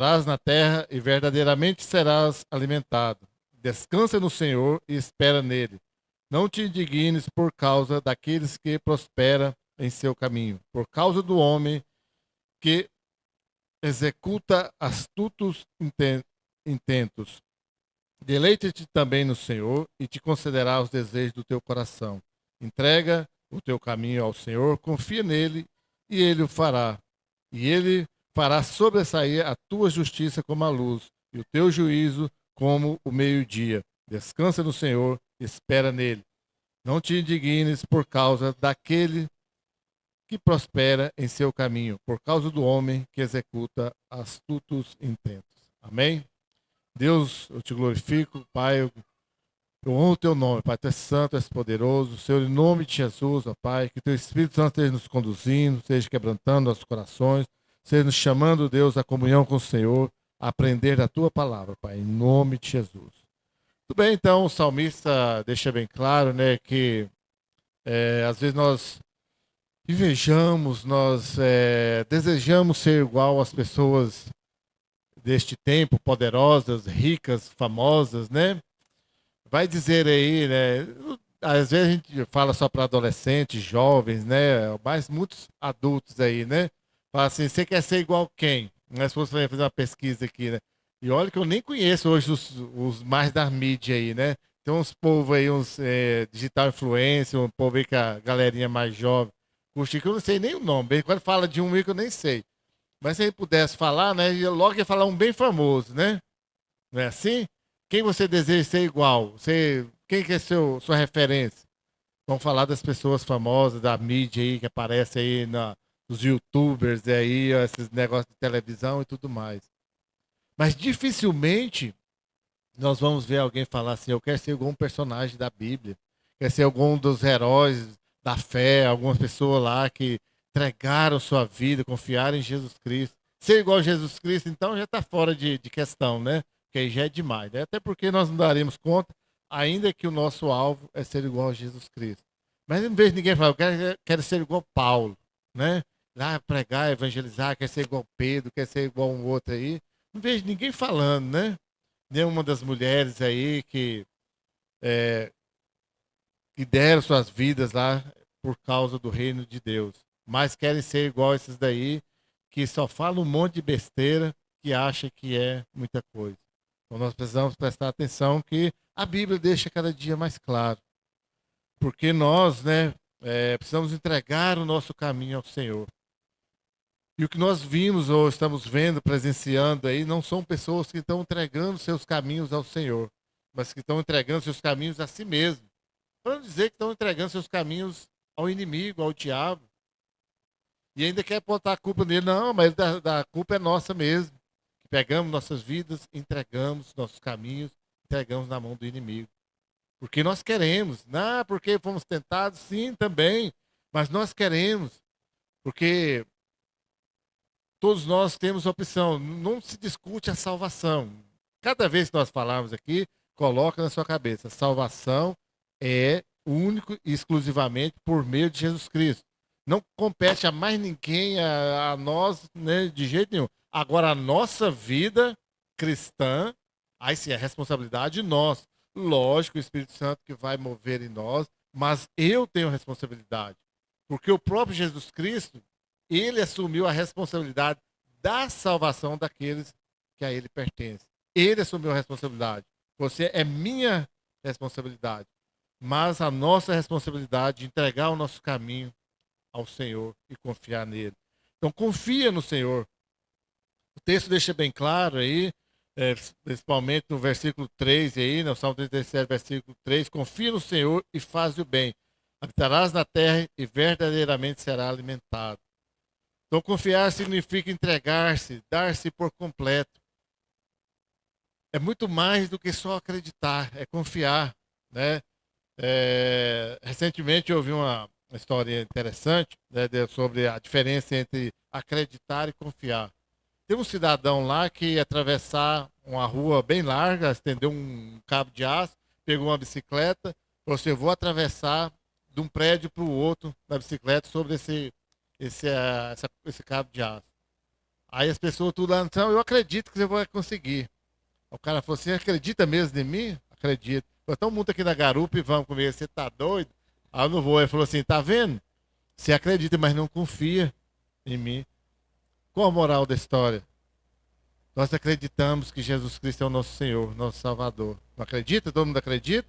Habitarás na terra e verdadeiramente serás alimentado. Descansa no Senhor e espera nele. Não te indignes por causa daqueles que prosperam em seu caminho, por causa do homem que executa astutos intentos. Deleita-te também no Senhor e te concederá os desejos do teu coração. Entrega o teu caminho ao Senhor, confia nele e ele o fará. E ele fará sobressair a tua justiça como a luz e o teu juízo como o meio-dia. Descansa no Senhor, espera nele. Não te indignes por causa daquele que prospera em seu caminho, por causa do homem que executa astutos intentos. Amém? Deus, eu te glorifico, Pai, eu honro o teu nome, Pai, tu és santo, és poderoso, Senhor, em nome de Jesus, ó Pai, que teu Espírito Santo esteja nos conduzindo, esteja quebrantando nossos corações, esteja nos chamando, Deus, à comunhão com o Senhor, a aprender da tua palavra, Pai, em nome de Jesus. Tudo bem, então, o salmista deixa bem claro, né, que às vezes nós invejamos, nós desejamos ser igual às pessoas deste tempo, poderosas, ricas, famosas, né? Vai dizer aí, né? Às vezes a gente fala só para adolescentes, jovens, né? Mas muitos adultos aí, né? Fala assim, você quer ser igual quem? Né? Se fosse fazer uma pesquisa aqui, né? E olha que eu nem conheço hoje os mais da mídia aí, né? Tem uns povos aí, uns digital influencer, um povo aí que a galerinha mais jovem curte, que eu não sei nem o nome. Quando fala de um aí que eu nem sei. Mas se ele pudesse falar, né? Logo ia falar um bem famoso, né? Não é assim? Quem você deseja ser igual? Quem que é sua referência? Vamos falar das pessoas famosas, da mídia aí, que aparece aí nos YouTubers aí, ó, esses negócios de televisão e tudo mais. Mas dificilmente nós vamos ver alguém falar assim, eu quero ser algum personagem da Bíblia, quero ser algum dos heróis da fé, algumas pessoas lá que entregaram sua vida, confiaram em Jesus Cristo. Ser igual a Jesus Cristo, então, já está fora de questão, né? Porque aí já é demais, né? Até porque nós não daremos conta, ainda que o nosso alvo é ser igual a Jesus Cristo. Mas eu não vejo ninguém falar, quero ser igual a Paulo, né? Lá pregar, evangelizar, quer ser igual Pedro, quer ser igual um outro aí. Não vejo ninguém falando, né? Nenhuma das mulheres aí é, que deram suas vidas lá por causa do reino de Deus. Mas querem ser igual esses daí, que só falam um monte de besteira, que acha que é muita coisa. Então nós precisamos prestar atenção que a Bíblia deixa cada dia mais claro. Porque nós, né, precisamos entregar o nosso caminho ao Senhor. E o que nós vimos ou estamos vendo, presenciando aí, não são pessoas que estão entregando seus caminhos ao Senhor, mas que estão entregando seus caminhos a si mesmo. Para não dizer que estão entregando seus caminhos ao inimigo, ao diabo. E ainda quer botar a culpa nele. Não, mas da culpa é nossa mesmo. Que pegamos nossas vidas, entregamos nossos caminhos, entregamos na mão do inimigo. Porque nós queremos. Não, porque fomos tentados, sim, também. Mas nós queremos. Porque todos nós temos opção. Não se discute a salvação. Cada vez que nós falarmos aqui, coloca na sua cabeça: salvação é único e exclusivamente por meio de Jesus Cristo. Não compete a mais ninguém, a nós, né, de jeito nenhum. Agora, a nossa vida cristã, aí sim, é responsabilidade nossa. Lógico, o Espírito Santo que vai mover em nós, mas eu tenho responsabilidade. Porque o próprio Jesus Cristo, ele assumiu a responsabilidade da salvação daqueles que a ele pertencem. Ele assumiu a responsabilidade. Você é minha responsabilidade. Mas a nossa responsabilidade de entregar o nosso caminho ao Senhor e confiar nele. Então confia no Senhor. O texto deixa bem claro aí, principalmente no versículo 3 aí, no Salmo 37, versículo 3, confia no Senhor e faz o bem. Habitarás na terra e verdadeiramente será alimentado. Então, confiar significa entregar-se, dar-se por completo. É muito mais do que só acreditar, é confiar, né? Recentemente eu ouvi uma história interessante, né, sobre a diferença entre acreditar e confiar. Tem um cidadão lá que ia atravessar uma rua bem larga, estendeu um cabo de aço, pegou uma bicicleta, falou assim, eu vou atravessar de um prédio para o outro na bicicleta sobre esse cabo de aço. Aí as pessoas tudo lá, então, eu acredito que você vai conseguir. O cara falou assim, acredita mesmo em mim? Acredito. Falei, então monta aqui na garupa e vamos comigo. Você tá doido? Aí eu não vou. Ele falou assim, tá vendo? Você acredita, mas não confia em mim. Qual a moral da história? Nós acreditamos que Jesus Cristo é o nosso Senhor, nosso Salvador. Não acredita? Todo mundo acredita?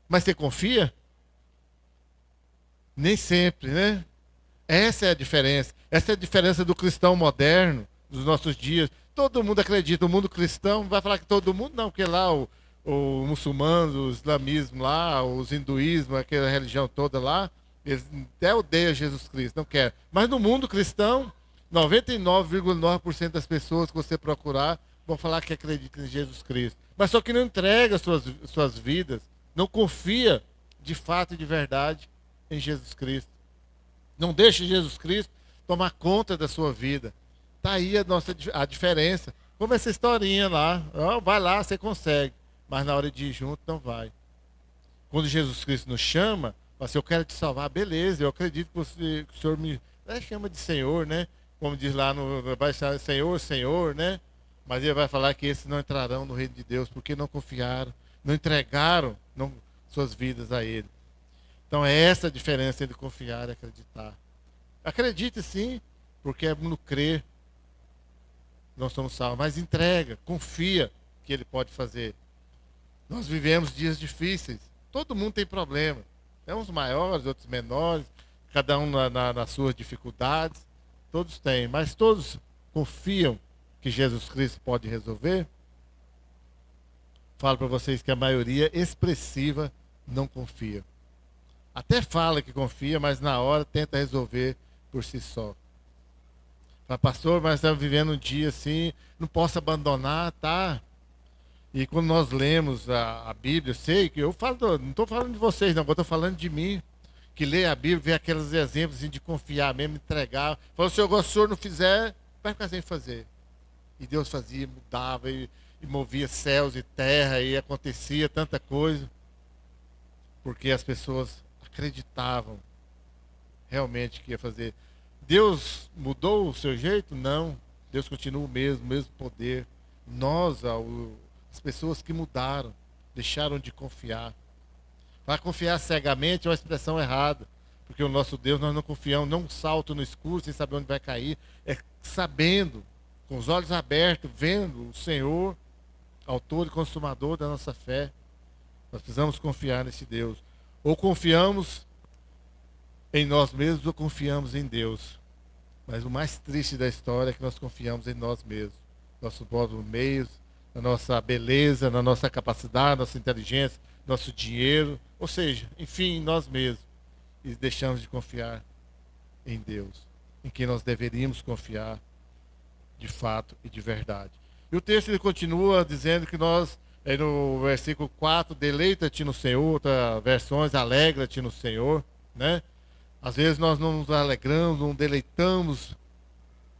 Mas você confia? Nem sempre, né? Essa é a diferença. Essa é a diferença do cristão moderno, dos nossos dias. Todo mundo acredita. O mundo cristão vai falar que todo mundo não, porque lá o muçulmano, o islamismo lá, os hinduísmo, aquela religião toda lá, eles até odeiam Jesus Cristo, não quer. Mas no mundo cristão, 99,9% das pessoas que você procurar vão falar que acreditam em Jesus Cristo. Mas só que não entrega suas vidas, não confia de fato e de verdade em Jesus Cristo. Não deixe Jesus Cristo tomar conta da sua vida. Está aí a diferença. Como essa historinha lá. Ó, vai lá, você consegue. Mas na hora de ir junto, não vai. Quando Jesus Cristo nos chama, fala assim, eu quero te salvar. Beleza, eu acredito que o Senhor me chama de Senhor, né? Como diz lá, vai chamar Senhor, Senhor, né? Mas ele vai falar que esses não entrarão no reino de Deus, porque não confiaram, não entregaram suas vidas a Ele. Então é essa a diferença entre confiar e acreditar. Acredite sim, porque é no crer nós somos salvos. Mas entrega, confia que Ele pode fazer. Nós vivemos dias difíceis. Todo mundo tem problema. Uns maiores, outros menores, cada um nas suas dificuldades. Todos têm, mas todos confiam que Jesus Cristo pode resolver. Falo para vocês que a maioria expressiva não confia. Até fala que confia, mas na hora tenta resolver por si só. Fala, pastor, mas estamos vivendo um dia assim, não posso abandonar, tá? E quando nós lemos a Bíblia, eu sei que eu falo, não estou falando de vocês, não, eu estou falando de mim, que lê a Bíblia, vê aqueles exemplos assim, de confiar mesmo, entregar. Fala, se o senhor não fizer, vai ficar sem fazer. E Deus fazia, mudava, e movia céus e terra, e acontecia tanta coisa. Porque as pessoas acreditavam realmente que ia fazer. Deus mudou o seu jeito? Não. Deus continua o mesmo poder. Nós, as pessoas que mudaram, deixaram de confiar. Para confiar cegamente é uma expressão errada. Porque o nosso Deus, nós não confiamos, não um salto no escuro sem saber onde vai cair. É sabendo, com os olhos abertos, vendo o Senhor, autor e consumador da nossa fé. Nós precisamos confiar nesse Deus. Ou confiamos em nós mesmos ou confiamos em Deus. Mas o mais triste da história é que nós confiamos em nós mesmos. Nossos bons meios, na nossa beleza, na nossa capacidade, nossa inteligência, nosso dinheiro. Ou seja, enfim, em nós mesmos. E deixamos de confiar em Deus. Em quem nós deveríamos confiar de fato e de verdade. E o texto ele continua dizendo que nós, no versículo 4, deleita-te no Senhor, outras versões, alegra-te no Senhor, né? Às vezes nós não nos alegramos, não deleitamos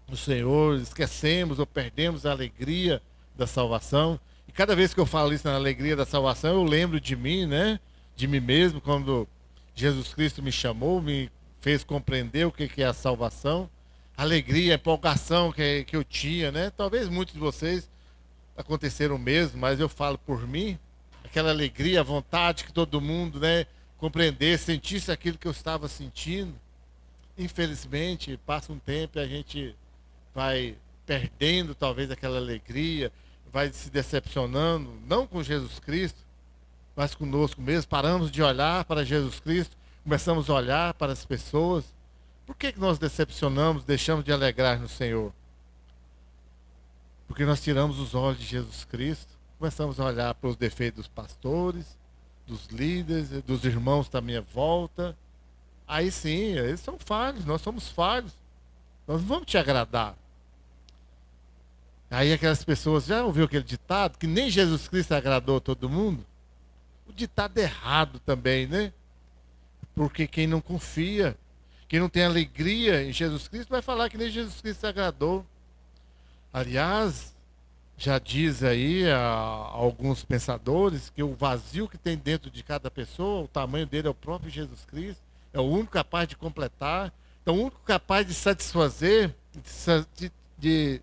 no Senhor, esquecemos ou perdemos a alegria da salvação. E cada vez que eu falo isso na alegria da salvação, eu lembro de mim, né? De mim mesmo, quando Jesus Cristo me chamou, me fez compreender o que é a salvação. A alegria, a empolgação que eu tinha, né? Talvez muitos de vocês aconteceram mesmo, mas eu falo por mim, aquela alegria, a vontade que todo mundo, né, compreendesse, sentisse aquilo que eu estava sentindo. Infelizmente, passa um tempo e a gente vai perdendo talvez aquela alegria, vai se decepcionando, não com Jesus Cristo, mas conosco mesmo. Paramos de olhar para Jesus Cristo, começamos a olhar para as pessoas. Por que nós decepcionamos, deixamos de alegrar no Senhor? Porque nós tiramos os olhos de Jesus Cristo, começamos a olhar para os defeitos dos pastores, dos líderes, dos irmãos da minha volta. Aí sim, eles são falhos, nós somos falhos. Nós não vamos te agradar. Aí aquelas pessoas, já ouviu aquele ditado? Que nem Jesus Cristo agradou a todo mundo? O ditado errado também, né? Porque quem não confia, quem não tem alegria em Jesus Cristo, vai falar que nem Jesus Cristo agradou. Aliás, já diz aí alguns pensadores que o vazio que tem dentro de cada pessoa, o tamanho dele é o próprio Jesus Cristo, é o único capaz de completar, é o único capaz de satisfazer de, de,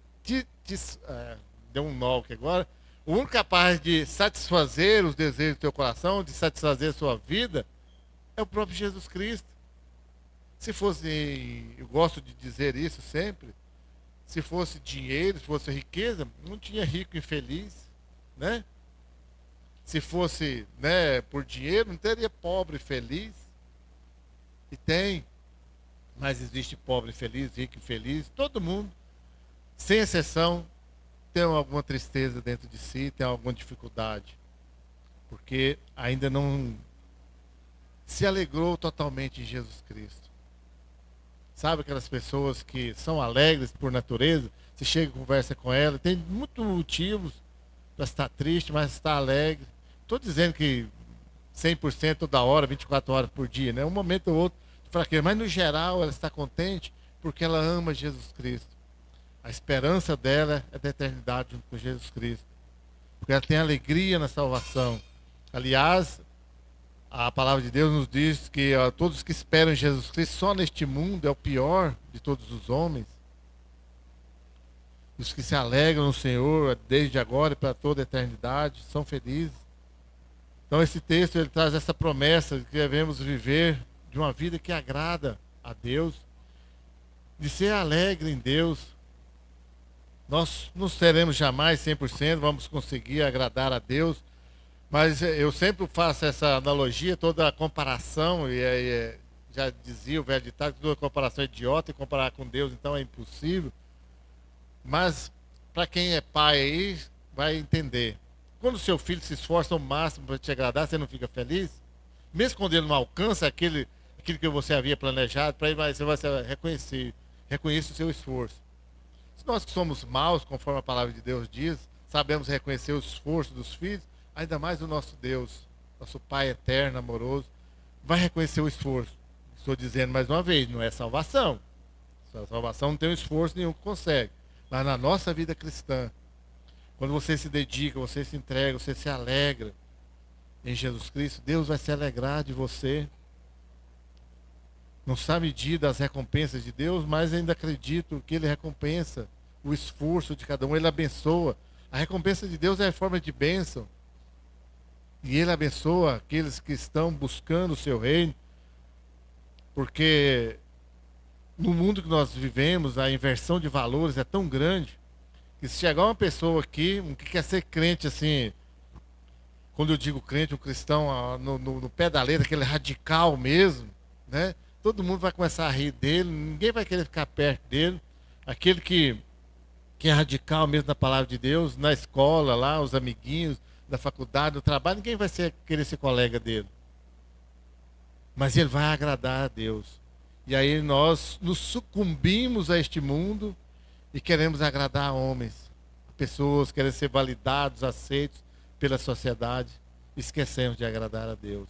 deu um nó aqui agora. O único capaz de satisfazer os desejos do teu coração, de satisfazer a sua vida, é o próprio Jesus Cristo. Se fosse, eu gosto de dizer isso sempre, se fosse dinheiro, se fosse riqueza, não tinha rico infeliz, né? Se fosse, né, por dinheiro, não teria pobre feliz. E tem, mas existe pobre feliz, rico infeliz, todo mundo, sem exceção, tem alguma tristeza dentro de si, tem alguma dificuldade, porque ainda não se alegrou totalmente em Jesus Cristo. Sabe aquelas pessoas que são alegres por natureza? Você chega e conversa com ela, tem muitos motivos para estar triste, mas está alegre. Estou dizendo que 100% toda hora, 24 horas por dia, né? Um momento ou outro de fraqueza, mas no geral ela está contente porque ela ama Jesus Cristo. A esperança dela é da eternidade junto com Jesus Cristo, porque ela tem alegria na salvação. Aliás, a palavra de Deus nos diz que todos que esperam em Jesus Cristo só neste mundo é o pior de todos os homens. Os que se alegram no Senhor desde agora e para toda a eternidade são felizes. Então esse texto ele traz essa promessa de que devemos viver de uma vida que agrada a Deus, de ser alegre em Deus. Nós não seremos jamais 100%, vamos conseguir agradar a Deus, mas eu sempre faço essa analogia, toda a comparação, já dizia o velho ditado, que toda comparação é idiota, e comparar com Deus então é impossível. Mas para quem é pai aí, vai entender. Quando o seu filho se esforça ao máximo para te agradar, você não fica feliz? Mesmo quando ele não alcança aquilo que você havia planejado, para ele você vai reconhecer o seu esforço. Se nós que somos maus, conforme a palavra de Deus diz, sabemos reconhecer o esforço dos filhos, ainda mais o nosso Deus, nosso Pai eterno, amoroso, vai reconhecer o esforço. Estou dizendo mais uma vez, não é salvação. A salvação não tem um esforço nenhum que consegue. Mas na nossa vida cristã, quando você se dedica, você se entrega, você se alegra em Jesus Cristo, Deus vai se alegrar de você. Não sabe medir das recompensas de Deus, mas ainda acredito que Ele recompensa o esforço de cada um, Ele abençoa. A recompensa de Deus é a forma de bênção. E Ele abençoa aqueles que estão buscando o seu reino, porque no mundo que nós vivemos, a inversão de valores é tão grande, que se chegar uma pessoa aqui, que quer ser crente assim, quando eu digo crente, um cristão no pé da letra, aquele radical mesmo, né? Todo mundo vai começar a rir dele, ninguém vai querer ficar perto dele. Aquele que é radical mesmo na palavra de Deus, na escola lá, os amiguinhos, da faculdade, do trabalho, ninguém vai querer ser colega dele. Mas ele vai agradar a Deus. E aí nós nos sucumbimos a este mundo e queremos agradar a homens, a pessoas, querem ser validados, aceitos pela sociedade. Esquecemos de agradar a Deus.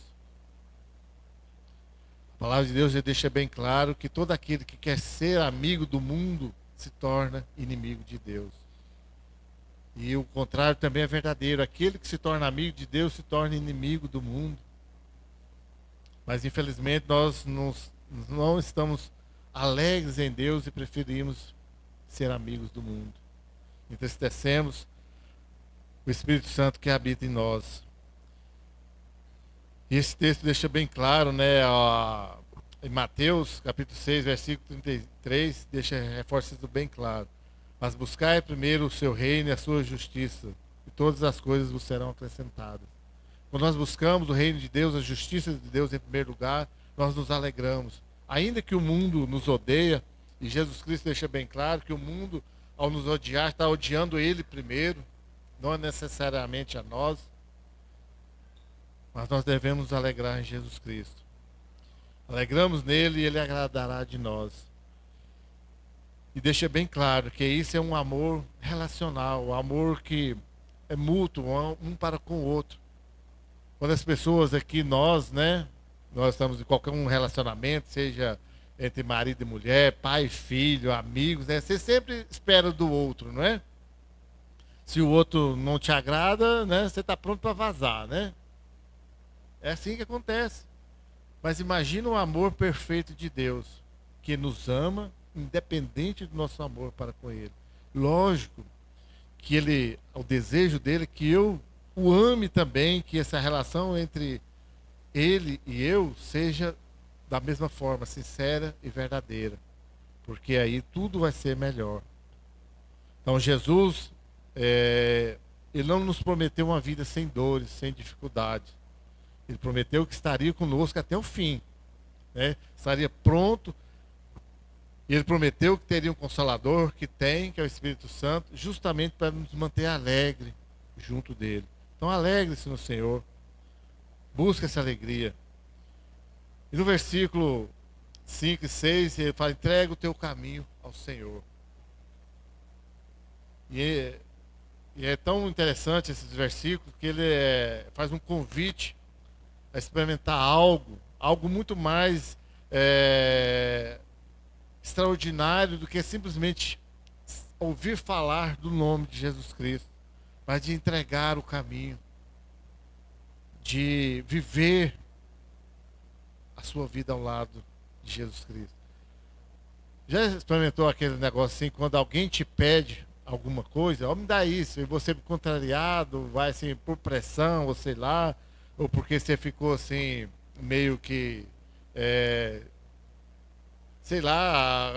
A palavra de Deus já deixa bem claro que todo aquele que quer ser amigo do mundo se torna inimigo de Deus. E o contrário também é verdadeiro. Aquele que se torna amigo de Deus se torna inimigo do mundo. Mas infelizmente nós não estamos alegres em Deus e preferimos ser amigos do mundo. Entristecemos o Espírito Santo que habita em nós. E esse texto deixa bem claro, né, em Mateus, capítulo 6, versículo 33, reforça isso bem claro. Mas buscai primeiro o seu reino e a sua justiça, e todas as coisas vos serão acrescentadas. Quando nós buscamos o reino de Deus, a justiça de Deus em primeiro lugar, nós nos alegramos. Ainda que o mundo nos odeia, e Jesus Cristo deixa bem claro que o mundo, ao nos odiar, está odiando Ele primeiro, não necessariamente a nós. Mas nós devemos nos alegrar em Jesus Cristo. Alegramos nele e ele agradará de nós. E deixa bem claro que isso é um amor relacional, um amor que é mútuo, um para com o outro. Quando as pessoas aqui, nós estamos em qualquer um relacionamento, seja entre marido e mulher, pai e filho, amigos, né? Você sempre espera do outro, não é? Se o outro não te agrada, né? Você está pronto para vazar, né? É assim que acontece. Mas imagina o amor perfeito de Deus, que nos ama independente do nosso amor para com Ele. Lógico que o desejo dele é que eu o ame também, que essa relação entre ele e eu seja da mesma forma, sincera e verdadeira, porque aí tudo vai ser melhor. Então Jesus, ele não nos prometeu uma vida sem dores, sem dificuldades. Ele prometeu que estaria conosco até o fim, né? Estaria pronto. E ele prometeu que teria um Consolador, que tem, que é o Espírito Santo, justamente para nos manter alegre junto dele. Então alegre-se no Senhor, busque essa alegria. E no versículo 5 e 6, ele fala: entrega o teu caminho ao Senhor. E é tão interessante esses versículos que ele faz um convite a experimentar algo muito mais extraordinário do que simplesmente ouvir falar do nome de Jesus Cristo, mas de entregar o caminho, de viver a sua vida ao lado de Jesus Cristo. Já experimentou aquele negócio assim, quando alguém te pede alguma coisa, ó, me dá isso, e você contrariado, vai assim por pressão, ou sei lá, ou porque você ficou assim, meio que, sei lá,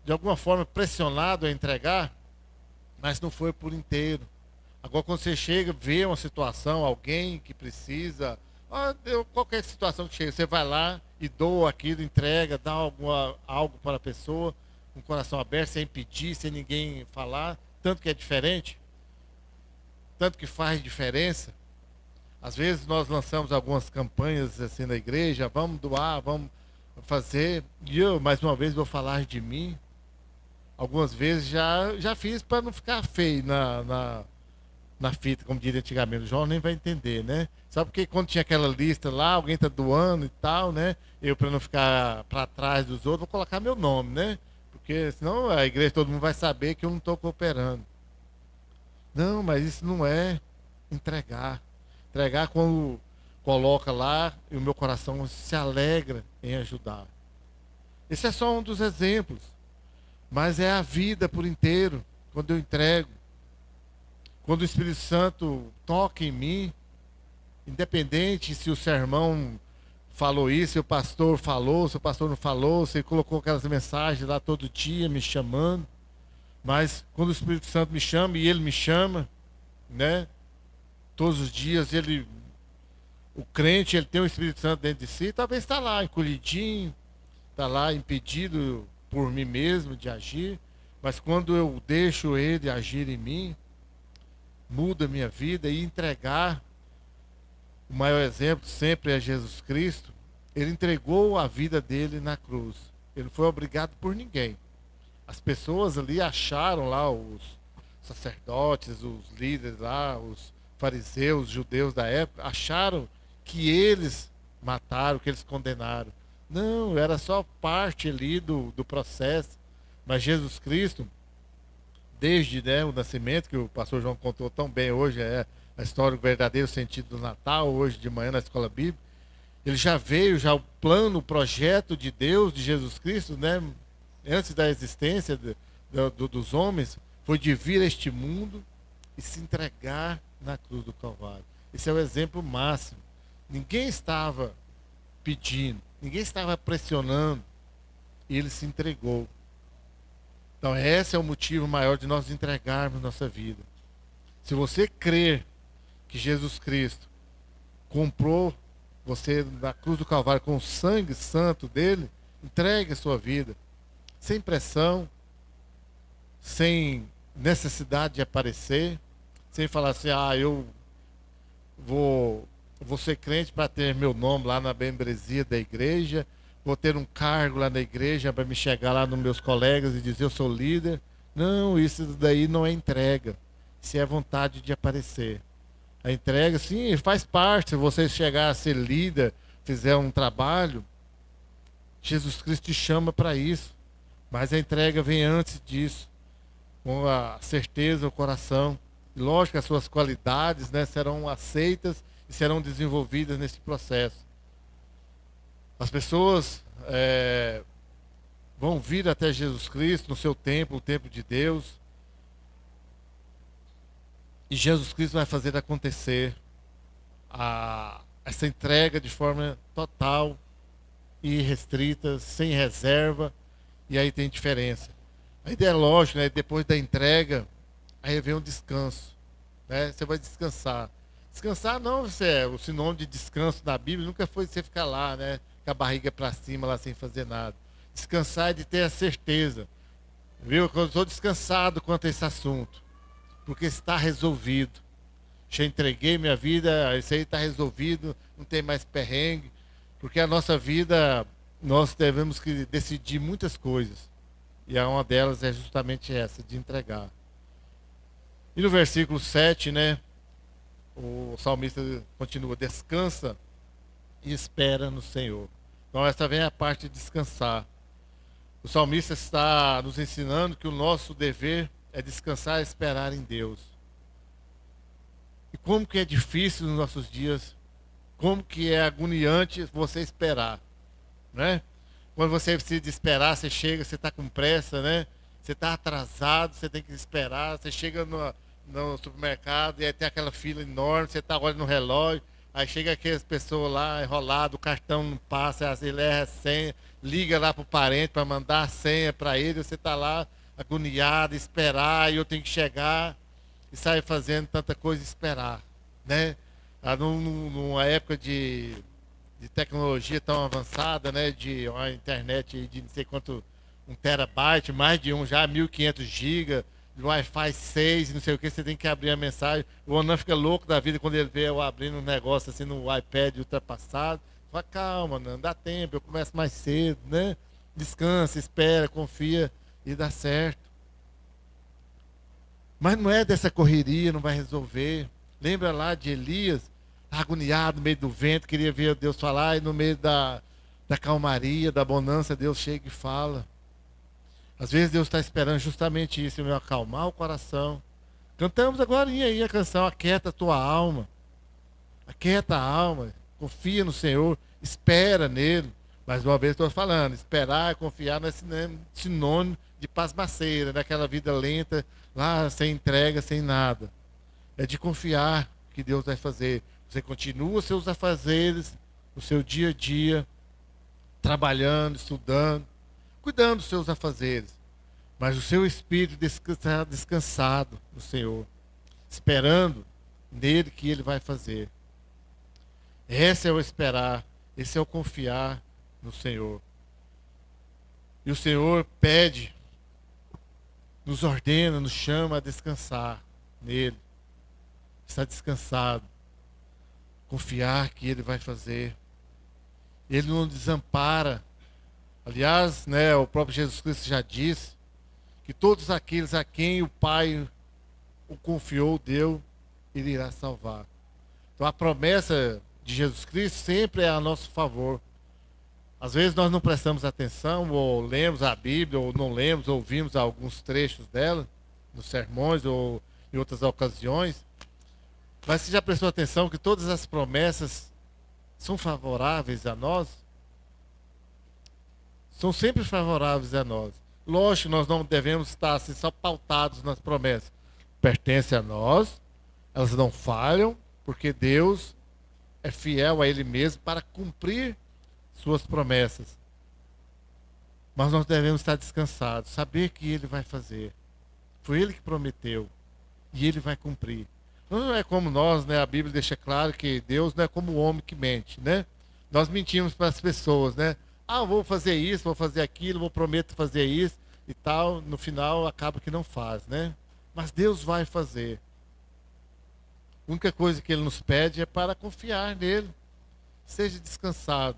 de alguma forma pressionado a entregar, mas não foi por inteiro. Agora quando você chega, vê uma situação, alguém que precisa, qualquer situação que chega, você vai lá e doa aquilo, entrega, dá algo para a pessoa, com o coração aberto, sem pedir, sem ninguém falar, tanto que é diferente, tanto que faz diferença. Às vezes nós lançamos algumas campanhas assim na igreja, vamos doar, vamos fazer, e eu mais uma vez vou falar de mim. Algumas vezes já fiz para não ficar feio na fita, como diria antigamente. O João nem vai entender, né? Sabe porque quando tinha aquela lista lá, alguém está doando e tal, né? Eu, para não ficar para trás dos outros, vou colocar meu nome, né? Porque senão a igreja, todo mundo vai saber que eu não estou cooperando. Não, mas isso não é entregar. Entregar quando coloca lá e o meu coração se alegra em ajudar. Esse é só um dos exemplos. Mas é a vida por inteiro, quando eu entrego. Quando o Espírito Santo toca em mim, independente se o sermão falou isso, se o pastor falou, se o pastor não falou, se ele colocou aquelas mensagens lá todo dia me chamando. Mas quando o Espírito Santo me chama e ele me chama, né? Todos os dias o crente, ele tem o Espírito Santo dentro de si, talvez está lá encolhidinho, está lá impedido por mim mesmo de agir, mas quando eu deixo ele agir em mim, muda a minha vida. E entregar, o maior exemplo sempre é Jesus Cristo. Ele entregou a vida dele na cruz, ele não foi obrigado por ninguém. As pessoas ali acharam lá, os sacerdotes, os líderes lá, os fariseus, os judeus da época, acharam que eles mataram, que eles condenaram. Não, era só parte ali do processo. Mas Jesus Cristo, desde, né, o nascimento, que o pastor João contou tão bem hoje, é a história, o verdadeiro sentido do Natal, hoje de manhã na escola bíblica, ele já veio, já o plano, o projeto de Deus, de Jesus Cristo, né, antes da existência dos homens, foi de vir a este mundo e se entregar na cruz do Calvário. Esse é o exemplo máximo. Ninguém estava pedindo, ninguém estava pressionando, e ele se entregou. Então esse é o motivo maior de nós entregarmos nossa vida. Se você crer que Jesus Cristo comprou você na cruz do Calvário com o sangue santo dele, entregue a sua vida, sem pressão, sem necessidade de aparecer, sem falar assim, eu vou ser crente para ter meu nome lá na membresia da igreja, vou ter um cargo lá na igreja para me chegar lá nos meus colegas e dizer eu sou líder. Não, isso daí não é entrega. Isso é vontade de aparecer. A entrega, sim, faz parte. Se você chegar a ser líder, fizer um trabalho, Jesus Cristo te chama para isso. Mas a entrega vem antes disso, com a certeza, o coração. E lógico que as suas qualidades, né, serão aceitas e serão desenvolvidas nesse processo. As pessoas vão vir até Jesus Cristo no seu tempo, o tempo de Deus, e Jesus Cristo vai fazer acontecer essa entrega de forma total e restrita, sem reserva, e aí tem diferença. A ideia é lógico, né? Depois da entrega, aí vem um descanso, né? Você vai descansar. Descansar não, o sinônimo de descanso na Bíblia nunca foi você ficar lá, né? Com a barriga para cima, lá sem fazer nada. Descansar é de ter a certeza, viu? Que eu estou descansado quanto a esse assunto, porque está resolvido. Já entreguei minha vida, isso aí está resolvido, não tem mais perrengue, porque a nossa vida, nós devemos que decidir muitas coisas, e uma delas é justamente essa, de entregar. E no versículo 7, né, o salmista continua: descansa e espera no Senhor. Então essa vem a parte de descansar. O salmista está nos ensinando que o nosso dever é descansar e esperar em Deus. E como que é difícil nos nossos dias, como que é agoniante você esperar, né? Quando você precisa esperar, você chega, você está com pressa, né? Você está atrasado, você tem que esperar, você chega no supermercado e aí tem aquela fila enorme, você está olhando no relógio, aí chega aquelas pessoas lá enrolado, o cartão não passa, ele erra a senha, liga lá para o parente para mandar a senha para ele, você está lá agoniado, esperar, e eu tenho que chegar e sair fazendo tanta coisa e esperar, né? Numa época de tecnologia tão avançada, né? De uma internet de não sei quanto, 1 terabyte, mais de já 1.500 GB, de Wi-Fi 6, não sei o que, você tem que abrir a mensagem. O Onan fica louco da vida quando ele vê eu abrindo um negócio assim no iPad ultrapassado. Fala, calma, não dá tempo, eu começo mais cedo, né? Descansa, espera, confia e dá certo. Mas não é dessa correria, não vai resolver. Lembra lá de Elias, agoniado no meio do vento, queria ver Deus falar, e no meio da calmaria, da bonança, Deus chega e fala. Às vezes Deus está esperando justamente isso, meu, acalmar o coração. Cantamos agora aí a canção Aquieta a tua alma. Aquieta a alma, confia no Senhor, espera nele. Mais uma vez estou falando, esperar e confiar não é sinônimo de pasmaceira, daquela vida lenta, lá sem entrega, sem nada. É de confiar que Deus vai fazer. Você continua os seus afazeres, o seu dia a dia, trabalhando, estudando, cuidando dos seus afazeres. Mas o seu espírito está descansado no Senhor, esperando nele que ele vai fazer. Esse é o esperar, esse é o confiar no Senhor. E o Senhor pede, nos ordena, nos chama a descansar nele. Estar descansado, confiar que ele vai fazer. Ele não desampara. Aliás, né, o próprio Jesus Cristo já disse que todos aqueles a quem o Pai o confiou, deu, ele irá salvar. Então a promessa de Jesus Cristo sempre é a nosso favor. Às vezes nós não prestamos atenção, ou lemos a Bíblia, ou não lemos, ouvimos alguns trechos dela, nos sermões ou em outras ocasiões. Mas você já prestou atenção que todas as promessas são favoráveis a nós? São sempre favoráveis a nós. Lógico, nós não devemos estar assim, só pautados nas promessas. Pertence a nós, elas não falham, porque Deus é fiel a Ele mesmo para cumprir suas promessas. Mas nós devemos estar descansados, saber que Ele vai fazer. Foi Ele que prometeu e Ele vai cumprir. Não é como nós, né? A Bíblia deixa claro que Deus não é como o homem que mente, né? Nós mentimos para as pessoas, né? Ah, vou fazer isso, vou fazer aquilo, vou prometo fazer isso e tal. No final acaba que não faz, né? Mas Deus vai fazer. A única coisa que Ele nos pede é para confiar nele. Seja descansado.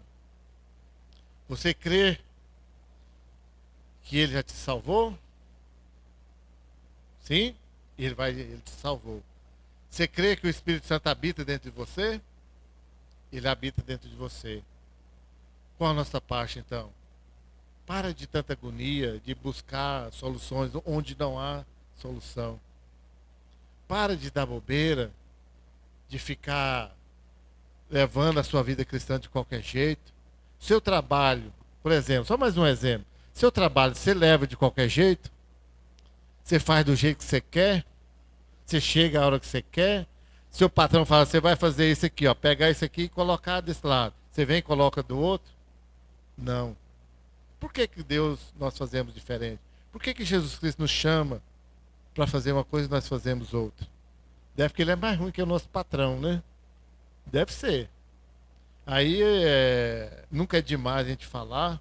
Você crê que Ele já te salvou? Sim? Ele te salvou. Você crê que o Espírito Santo habita dentro de você? Ele habita dentro de você. Qual a nossa parte, então? Para de tanta agonia, de buscar soluções onde não há solução. Para de dar bobeira, de ficar levando a sua vida cristã de qualquer jeito. Seu trabalho, por exemplo, só mais um exemplo. Seu trabalho, você leva de qualquer jeito? Você faz do jeito que você quer? Você chega a hora que você quer? Seu patrão fala, você vai fazer isso aqui, ó, pegar isso aqui e colocar desse lado. Você vem e coloca do outro? Não. Por que que Deus nós fazemos diferente? Por que que Jesus Cristo nos chama para fazer uma coisa e nós fazemos outra? Deve que ele é mais ruim que o nosso patrão, né? Deve ser. Aí nunca é demais a gente falar.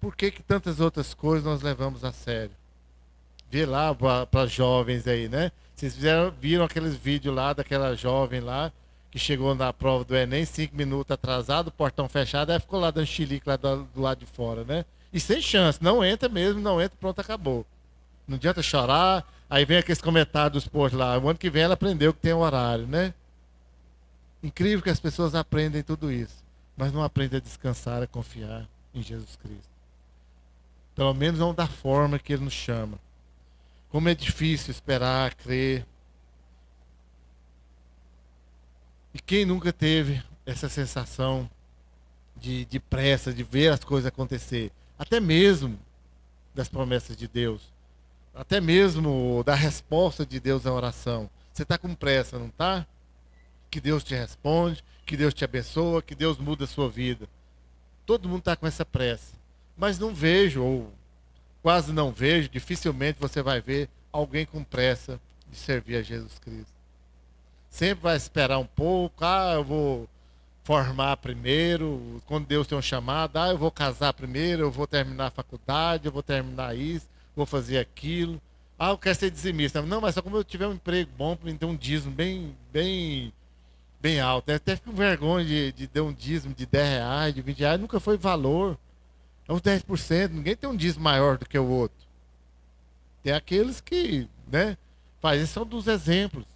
Por que que tantas outras coisas nós levamos a sério? Vê lá para jovens aí, né? Vocês viram aqueles vídeos lá daquela jovem lá que chegou na prova do Enem 5 minutos atrasado, portão fechado, aí ficou lá dando chilique lá do lado de fora, né? E sem chance, não entra mesmo, não entra, pronto, acabou. Não adianta chorar. Aí vem aqueles comentários dos postos lá. O ano que vem ela aprendeu que tem um horário, né? Incrível que as pessoas aprendem tudo isso, mas não aprendem a descansar, a confiar em Jesus Cristo. Pelo menos não da forma que Ele nos chama. Como é difícil esperar, crer. E quem nunca teve essa sensação de pressa, de ver as coisas acontecer? Até mesmo das promessas de Deus. Até mesmo da resposta de Deus à oração. Você está com pressa, não está? Que Deus te responde, que Deus te abençoa, que Deus muda a sua vida. Todo mundo está com essa pressa. Mas não vejo, ou quase não vejo, dificilmente você vai ver alguém com pressa de servir a Jesus Cristo. Sempre vai esperar um pouco, eu vou formar primeiro, quando Deus tem um chamado, eu vou casar primeiro, eu vou terminar a faculdade, eu vou terminar isso, vou fazer aquilo. Eu quero ser dizimista. Não, mas só como eu tiver um emprego bom, para me ter um dízimo bem alto. Eu até fico com vergonha de ter um dízimo de R$ 10, de R$ 20, nunca foi valor. É uns 10%, ninguém tem um dízimo maior do que o outro. Tem aqueles que, né, fazem, são dos exemplos.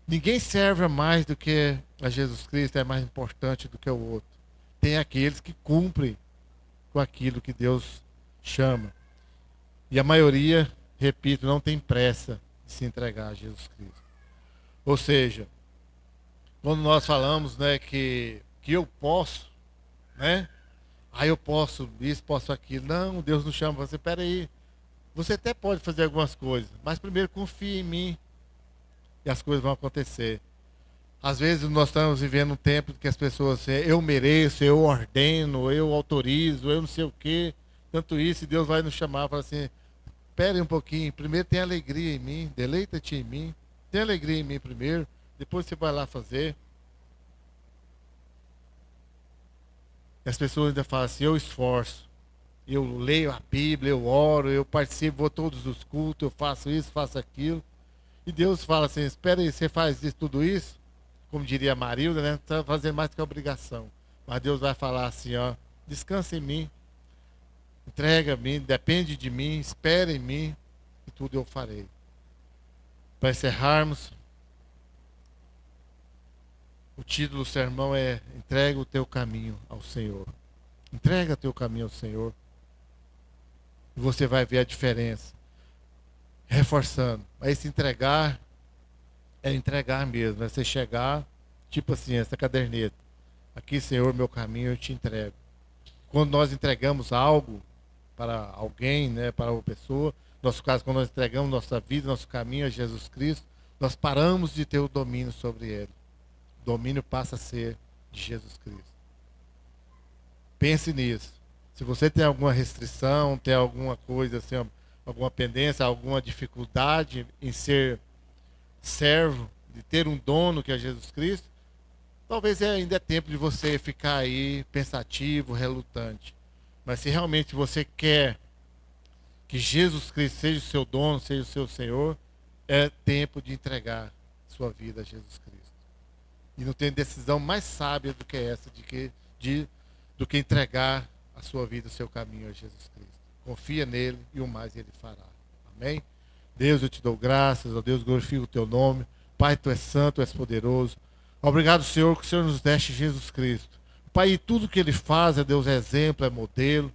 Ninguém serve mais do que a Jesus Cristo, é mais importante do que o outro. Tem aqueles que cumprem com aquilo que Deus chama. E a maioria, repito, não tem pressa de se entregar a Jesus Cristo. Ou seja, quando nós falamos, né, que eu posso, né? Eu posso isso, posso aquilo. Não, Deus nos chama. Você, peraí. Você até pode fazer algumas coisas, mas primeiro confie em mim e as coisas vão acontecer. Às vezes nós estamos vivendo um tempo que as pessoas, eu mereço, eu ordeno, eu autorizo, eu não sei o quê. Tanto isso, e Deus vai nos chamar e falar assim, espere um pouquinho, primeiro tem alegria em mim, deleita-te em mim. Tem alegria em mim primeiro, depois você vai lá fazer. E as pessoas ainda falam assim, eu esforço. Eu leio a Bíblia, eu oro, eu participo, vou a todos os cultos, eu faço isso, faço aquilo. E Deus fala assim, espera aí, você faz isso, tudo isso? Como diria a Marilda, né? Está fazendo mais do que a obrigação. Mas Deus vai falar assim, descansa em mim, entrega a mim, depende de mim, espera em mim, e tudo eu farei. Para encerrarmos, o título do sermão é Entrega o teu caminho ao Senhor. Entrega o teu caminho ao Senhor. E você vai ver a diferença. Reforçando. Aí se entregar, é entregar mesmo. É você chegar, tipo assim, essa caderneta. Aqui, Senhor, meu caminho eu te entrego. Quando nós entregamos algo para alguém, né, para uma pessoa, no nosso caso, quando nós entregamos nossa vida, nosso caminho a Jesus Cristo, nós paramos de ter o domínio sobre ele. O domínio passa a ser de Jesus Cristo. Pense nisso. Se você tem alguma restrição, tem alguma coisa assim, alguma pendência, alguma dificuldade em ser servo, de ter um dono que é Jesus Cristo, talvez ainda é tempo de você ficar aí pensativo, relutante. Mas se realmente você quer que Jesus Cristo seja o seu dono, seja o seu Senhor, é tempo de entregar sua vida a Jesus Cristo. E não tem decisão mais sábia do que essa, do que entregar a sua vida, o seu caminho a Jesus Cristo. Confia nele e o mais ele fará. Amém? Deus, eu te dou graças, ó Deus, glorifico o teu nome. Pai, tu és santo, tu és poderoso. Obrigado, Senhor, que o Senhor nos deste Jesus Cristo. Pai, e tudo que ele faz, ó Deus, é exemplo, é modelo.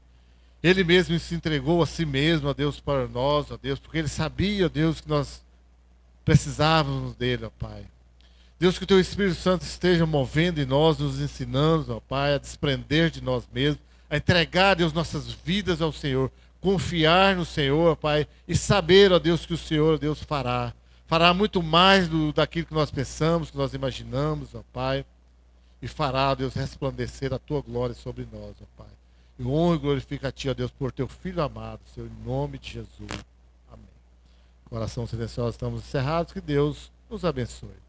Ele mesmo se entregou a si mesmo, ó Deus, para nós, ó Deus, porque ele sabia, ó Deus, que nós precisávamos dele, ó Pai. Deus, que o teu Espírito Santo esteja movendo em nós, nos ensinando, ó Pai, a desprender de nós mesmos, a entregar, Deus, nossas vidas ao Senhor, confiar no Senhor, ó Pai, e saber, ó Deus, que o Senhor, ó Deus, fará. Fará muito mais daquilo que nós pensamos, que nós imaginamos, ó Pai, e fará, ó Deus, resplandecer a tua glória sobre nós, ó Pai. E honra e glorifica a ti, ó Deus, por teu Filho amado, Senhor, em nome de Jesus. Amém. Coração silencioso, estamos encerrados, que Deus nos abençoe.